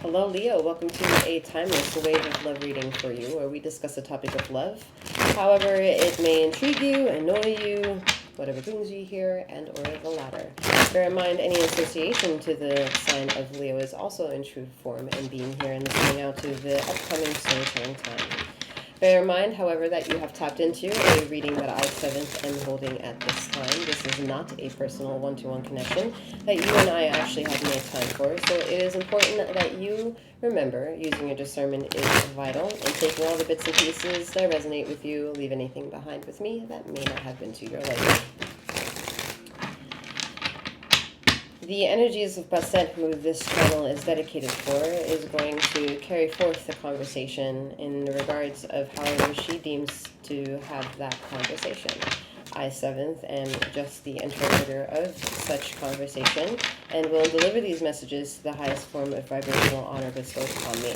Hello, Leo. Welcome to a timeless wave of love reading for you, where we discuss a topic of love. However, it may intrigue you, annoy you, whatever brings you here, and or the latter. Bear in mind, any association to the sign of Leo is also in true form and being here and listening out to the upcoming storytelling time. Bear in mind, however, that you have tapped into a reading that I, 7th, am holding at this time. This is not a personal one-to-one connection that you and I actually have made time for, so it is important that you remember using your discernment is vital, and taking all the bits and pieces that resonate with you, leave anything behind with me that may not have been to your liking. The energies of Bastet, who this channel is dedicated for, is going to carry forth the conversation in regards of however she deems to have that conversation. I, 7th, am just the interpreter of such conversation and will deliver these messages to the highest form of vibrational honor bestowed upon me.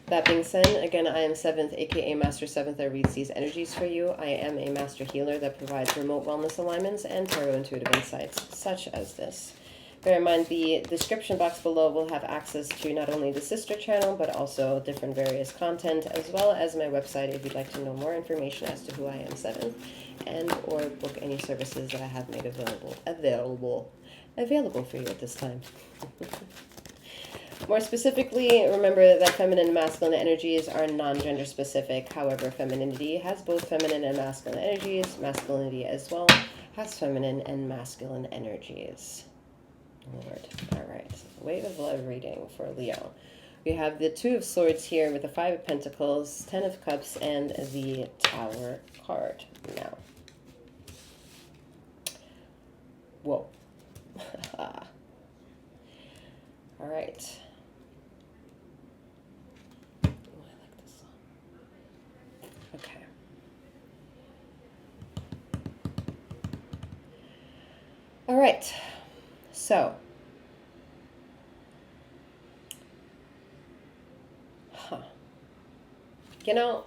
That being said, again, I am 7th, aka Master 7th, that reads these energies for you. I am a master healer that provides remote wellness alignments and tarot intuitive insights, such as this. Bear in mind, the description box below will have access to not only the sister channel, but also different various content, as well as my website if you'd like to know more information as to who I am, 7th, and or book any services that I have made available for you at this time. More specifically, remember that feminine and masculine energies are non-gender specific. However, femininity has both feminine and masculine energies. Masculinity as well has feminine and masculine energies. Lord. All right. Wave of love reading for Leo. We have the Two of Swords here with the Five of Pentacles, 10 of Cups, and the Tower card. Now. Whoa. All right. Okay. All right. So, you know,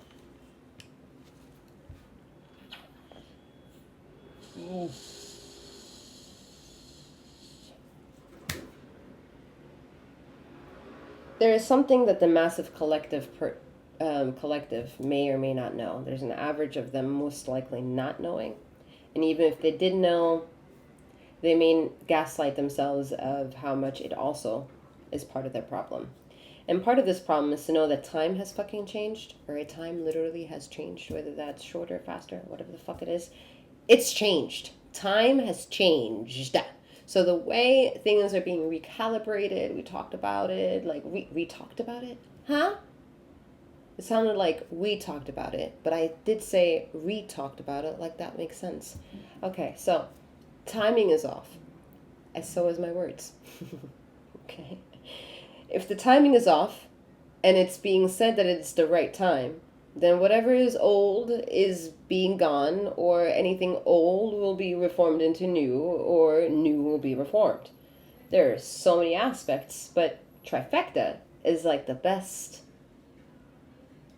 there is something that the massive collective may or may not know. There's an average of them most likely not knowing. And even if they did know, they may gaslight themselves of how much it also is part of their problem. And part of this problem is to know that time has fucking changed, or a time literally has changed, whether that's shorter, faster, whatever the fuck it is. It's changed. Time has changed. So the way things are being recalibrated, we talked about it, like we talked about it? Huh? It sounded like we talked about it, but I did say re-talked about it, like that makes sense. Okay, so timing is off, as so is my words. Okay. If the timing is off, and it's being said that it's the right time, then whatever is old is being gone, or anything old will be reformed into new, or new will be reformed. There are so many aspects, but trifecta is like the best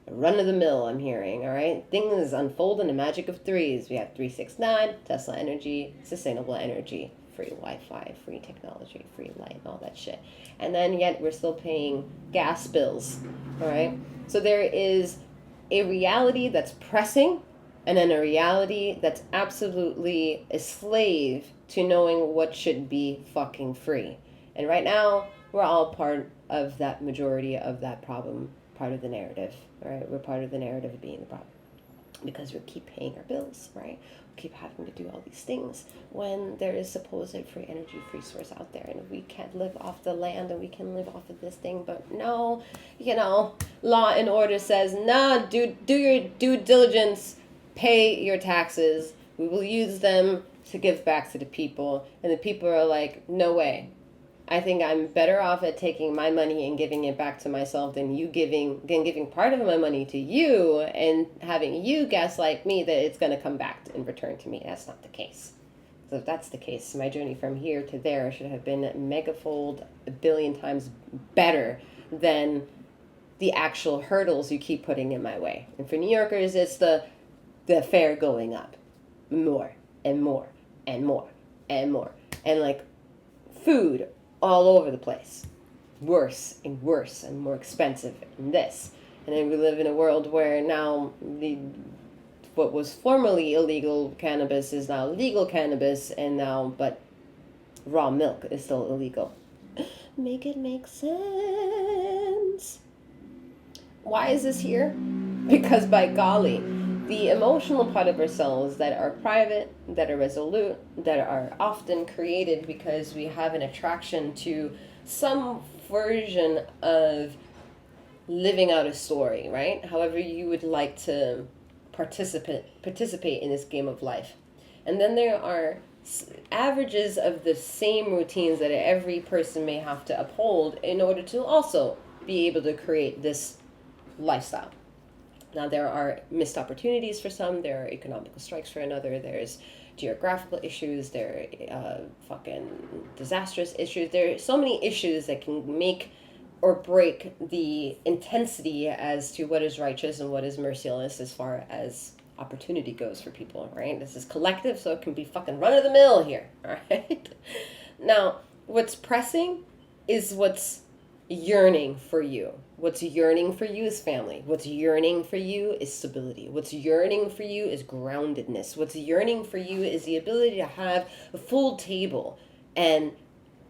run-of-the-mill I'm hearing, all right? Things unfold in the magic of threes. We have 369, Tesla energy, sustainable energy, free Wi-Fi, free technology, free light, all that shit. And then yet we're still paying gas bills, all right? So there is a reality that's pressing, and then a reality that's absolutely a slave to knowing what should be fucking free. And right now, we're all part of that majority of that problem, part of the narrative, right? We're part of the narrative of being the problem because we keep paying our bills, right? We keep having to do all these things when there is supposed free energy, free source out there, and we can't live off the land and we can live off of this thing. But no, law and order says, nah, do your due diligence, pay your taxes. We will use them to give back to the people. And the people are like, no way. I think I'm better off at taking my money and giving it back to myself than giving part of my money to you and having you gaslight me that it's going to come back in return to me. That's not the case. So if that's the case, my journey from here to there should have been megafold, a billion times better than the actual hurdles you keep putting in my way. And for New Yorkers, it's the fare going up more and more and more and more. And like food all over the place. worse and worse and more expensive and this. And then we live in a world where now what was formerly illegal cannabis is now legal cannabis, and now but raw milk is still illegal. Make it make sense. Why is this here? Because by golly, the emotional part of ourselves that are private, that are resolute, that are often created because we have an attraction to some version of living out a story, right? However you would like to participate in this game of life. And then there are averages of the same routines that every person may have to uphold in order to also be able to create this lifestyle. Now, there are missed opportunities for some, there are economical strikes for another, there's geographical issues, there are fucking disastrous issues. There are so many issues that can make or break the intensity as to what is righteous and what is merciless as far as opportunity goes for people, right? This is collective, so it can be fucking run of the mill here, all right? Now, what's pressing is what's yearning for you. What's yearning for you is family. What's yearning for you is stability. What's yearning for you is groundedness. What's yearning for you is the ability to have a full table and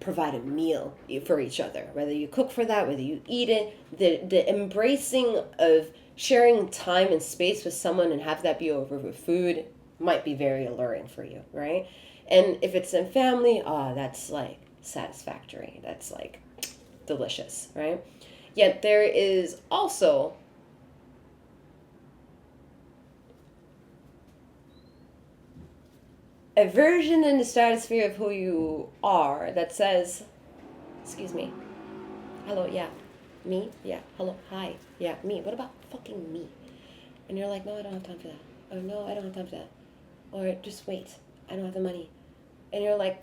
provide a meal for each other. Whether you cook for that, whether you eat it, the embracing of sharing time and space with someone and have that be over with food might be very alluring for you, right? And if it's in family, that's like satisfactory. That's like delicious, right? Yet there is also a version in the stratosphere of who you are that says, excuse me, hello, yeah, me, yeah, hello, hi, yeah, me, what about fucking me? And you're like, no, I don't have time for that. Or no, I don't have time for that. Or just wait, I don't have the money. And you're like,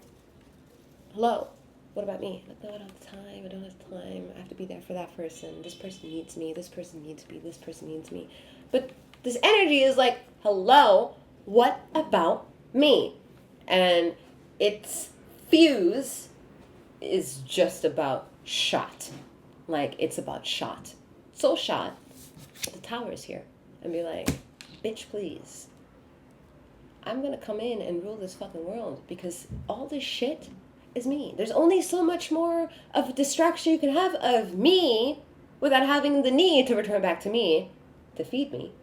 hello, what about me? Like, no, I don't have time, I don't have time. I have to be there for that person. This person needs me, this person needs me, this person needs me. But this energy is like, hello, what about me? And its fuse is just about shot. Like, it's about shot. So shot, the tower's here. And be like, bitch, please. I'm gonna come in and rule this fucking world because all this shit is me. There's only so much more of a distraction you can have of me without having the need to return back to me, to feed me,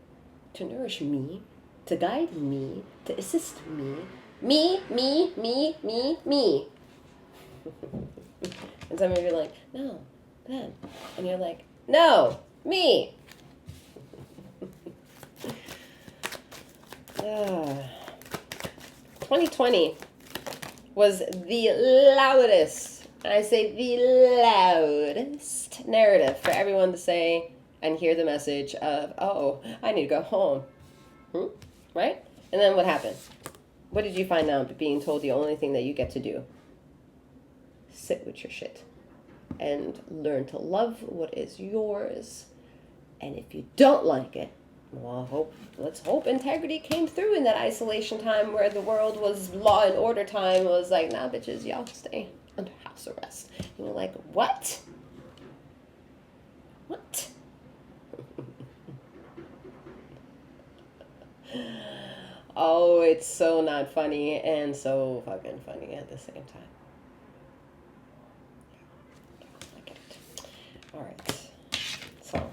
to nourish me, to guide me, to assist me. Me. And some of you are like, no, Ben. And you're like, no, me. 2020 was the loudest, and I say the loudest narrative for everyone to say and hear the message of, oh, I need to go home. Right? And then what happened? What did you find out being told the only thing that you get to do? Sit with your shit and learn to love what is yours. And if you don't like it, well, let's hope integrity came through in that isolation time where the world was law and order time. It was like, nah, bitches, y'all stay under house arrest. And you're like, what? What? Oh, it's so not funny and so fucking funny at the same time. I get it. All right. So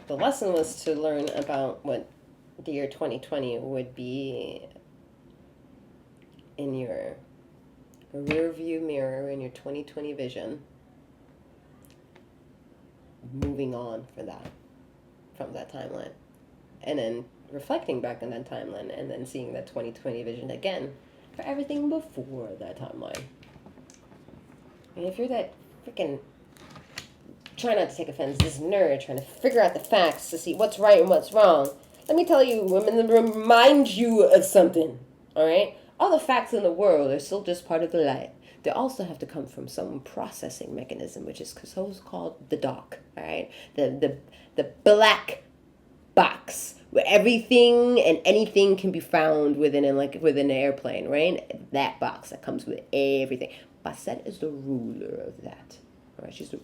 the lesson was to learn about what the year 2020 would be in your rear view mirror, in your 2020 vision, moving on from that timeline. And then reflecting back on that timeline and then seeing that 2020 vision again for everything before that timeline. And if you're that freaking, try not to take offense, this nerd trying to figure out the facts to see what's right and what's wrong, let me tell you, women, remind you of something, all right? All the facts in the world are still just part of the light. They also have to come from some processing mechanism, which is called the dark, all right? The black box where everything and anything can be found within an airplane, right? That box that comes with everything. Bastet is the ruler of that, All right, she's the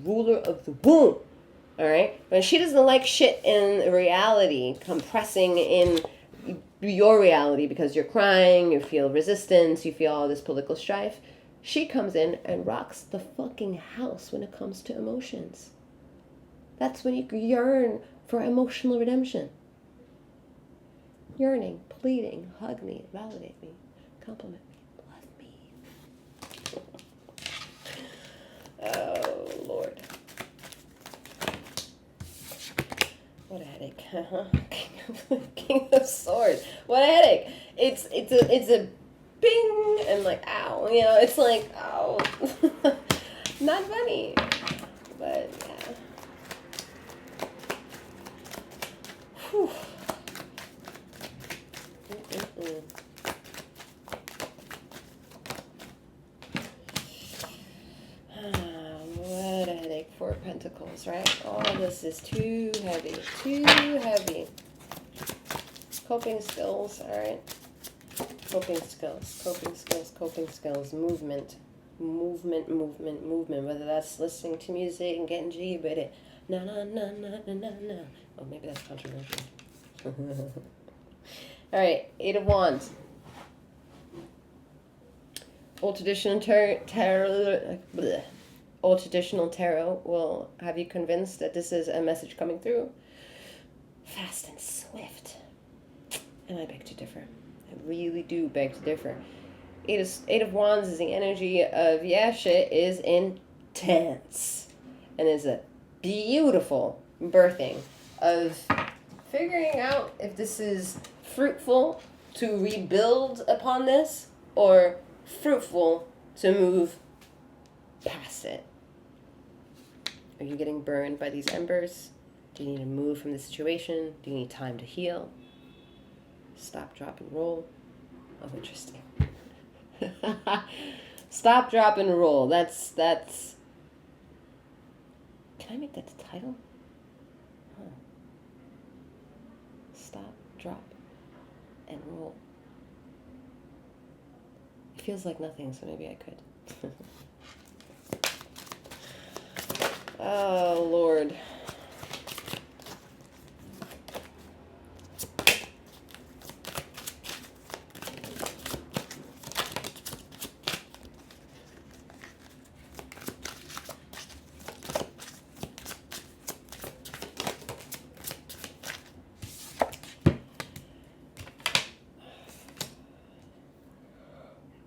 ruler of the womb. All right, but she doesn't like shit in reality compressing in your reality because you're crying, you feel resistance, you feel all this political strife. She comes in and rocks the fucking house when it comes to emotions. That's when you yearn for emotional redemption. Yearning, pleading, hug me, validate me, compliment me, love me. Oh, Lord. What a headache. King of Swords. What a headache. It's a bing and like ow. You know, it's like ow. Not funny. But yeah. Whew. What a headache. 4 of Pentacles, right? All this is too heavy. Too heavy. Coping skills, alright? Coping skills. Movement. Whether that's listening to music and getting jiggy with it. Na na na na na na na. Oh, maybe that's controversial. Alright, 8 of Wands. Old traditional tarot will have you convinced that this is a message coming through fast and swift. And I beg to differ. I really do beg to differ. Eight of Wands is the energy of, yeah, shit is intense. And is a beautiful birthing of figuring out if this is fruitful to rebuild upon this or fruitful to move past it. Are you getting burned by these embers? Do you need to move from the situation? Do you need time to heal? Stop, drop, and roll. Oh, interesting. Stop, drop, and roll. That's. Can I make that the title? Huh. Stop, drop, and roll. It feels like nothing, so maybe I could. Oh, Lord.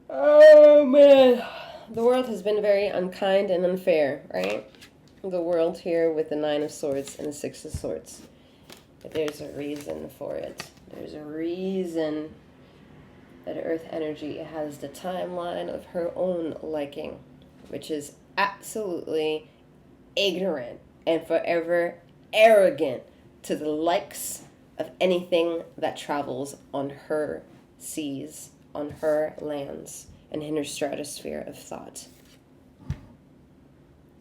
Oh, man. The world has been very unkind and unfair, right? The world here with the 9 of Swords and the 6 of Swords. But there's a reason for it. There's a reason that Earth energy has the timeline of her own liking, which is absolutely ignorant and forever arrogant to the likes of anything that travels on her seas, on her lands, and in her stratosphere of thought.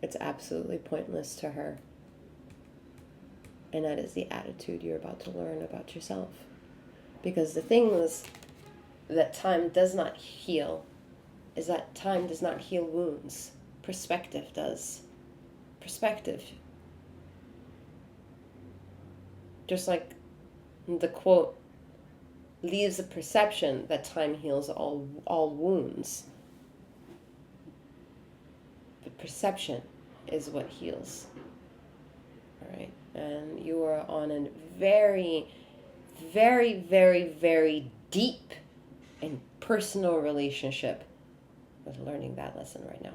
It's absolutely pointless to her. And that is the attitude you're about to learn about yourself. Because the things that time does not heal is that time does not heal wounds. Perspective does. Perspective. Just like the quote leaves a perception that time heals all wounds. But perception is what heals. All right? And you are on a very, very, very, very deep and personal relationship with learning that lesson right now.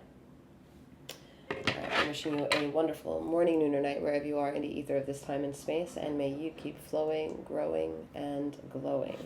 All right, I'm wishing you a wonderful morning, noon, or night, wherever you are in the ether of this time and space, and may you keep flowing, growing, and glowing.